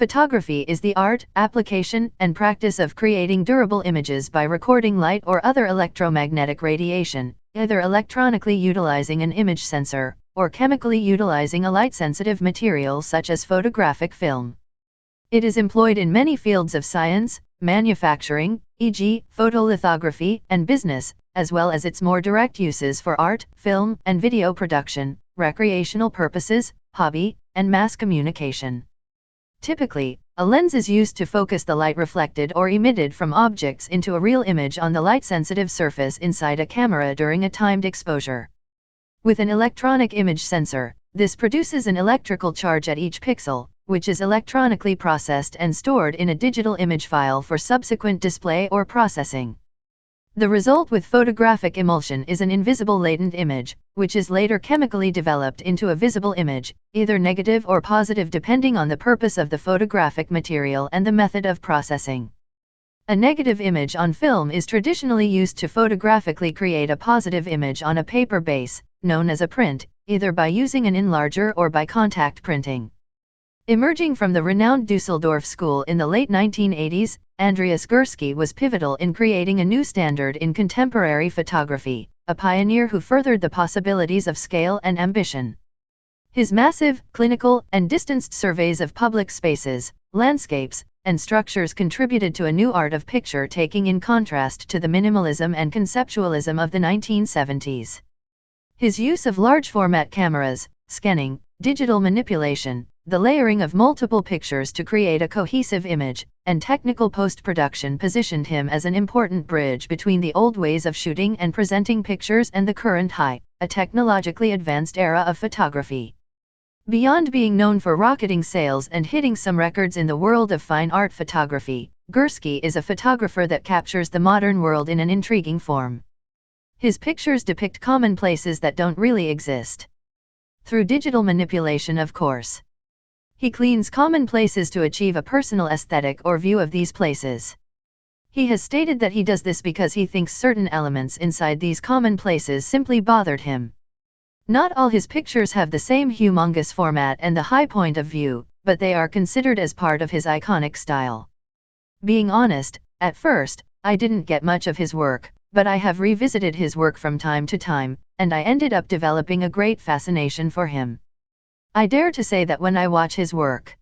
Photography is the art, application, and practice of creating durable images by recording light or other electromagnetic radiation, either electronically utilizing an image sensor, or chemically utilizing a light-sensitive material such as photographic film. It is employed in many fields of science, manufacturing, e.g., photolithography, and business, as well as its more direct uses for art, film, and video production, recreational purposes, hobby, and mass communication. Typically, a lens is used to focus the light reflected or emitted from objects into a real image on the light-sensitive surface inside a camera during a timed exposure. With an electronic image sensor, this produces an electrical charge at each pixel, which is electronically processed and stored in a digital image file for subsequent display or processing. The result with photographic emulsion is an invisible latent image, which is later chemically developed into a visible image, either negative or positive depending on the purpose of the photographic material and the method of processing. A negative image on film is traditionally used to photographically create a positive image on a paper base, known as a print, either by using an enlarger or by contact printing. Emerging from the renowned Dusseldorf school in the late 1980s, AndreaGursky was pivotal in creating a new standard in contemporary photography, a pioneer who furthered the possibilities of scale and ambition. His massive, clinical, and distanced surveys of public spaces, landscapes, and structures contributed to a new art of picture taking in contrast to the minimalism and conceptualism of the 1970s. His use of large-format cameras, scanning, digital manipulation, the layering of multiple pictures to create a cohesive image, and technical post-production positioned him as an important bridge between the old ways of shooting and presenting pictures and the current a technologically advanced era of photography. Beyond being known for rocketing sales and hitting some records in the world of fine art photography, Gursky is a photographer that captures the modern world in an intriguing form. His pictures depict commonplaces that don't really exist. Through digital manipulation, of course. He cleans commonplaces to achieve a personal aesthetic or view of these places. He has stated that he does this because he thinks certain elements inside these commonplaces simply bothered him. Not all his pictures have the same humongous format and the high point of view, but they are considered as part of his iconic style. Being honest, at first, I didn't get much of his work, but I have revisited his work from time to time, and I ended up developing a great fascination for him. I dare to say that when I watch his work,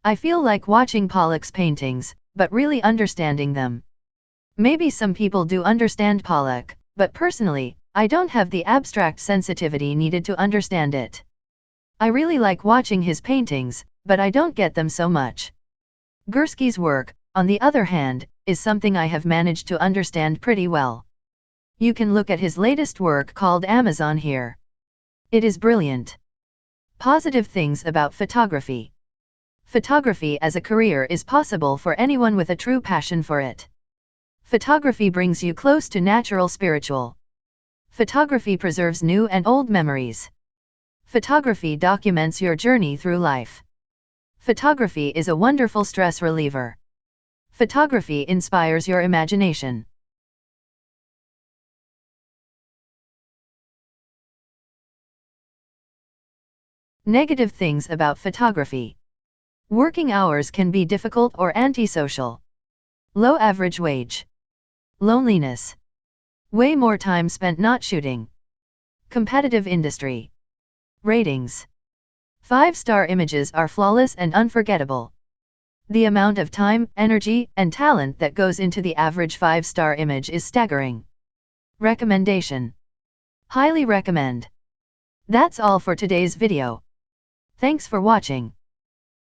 I feel like watching Pollock's paintings, but really understanding them. Maybe some people do understand Pollock, but personally, I don't have the abstract sensitivity needed to understand it. I really like watching his paintings, but I don't get them so much. Gursky's work, on the other hand, is something I have managed to understand pretty well. You can look at his latest work called Amazon here. It is brilliant. Positive things about photography. Photography as a career is possible for anyone with a true passion for it. Photography brings you close to natural spiritual. Photography preserves new and old memories. Photography documents your journey through life. Photography is a wonderful stress reliever. Photography inspires your imagination. Negative things about photography. Working hours can be difficult or antisocial. Low average wage. Loneliness. Way more time spent not shooting. Competitive industry. Ratings. 5-star images are flawless and unforgettable. The amount of time, energy, and talent that goes into the average 5-star image is staggering. Recommendation. Highly recommend. That's all for today's video. Thanks for watching.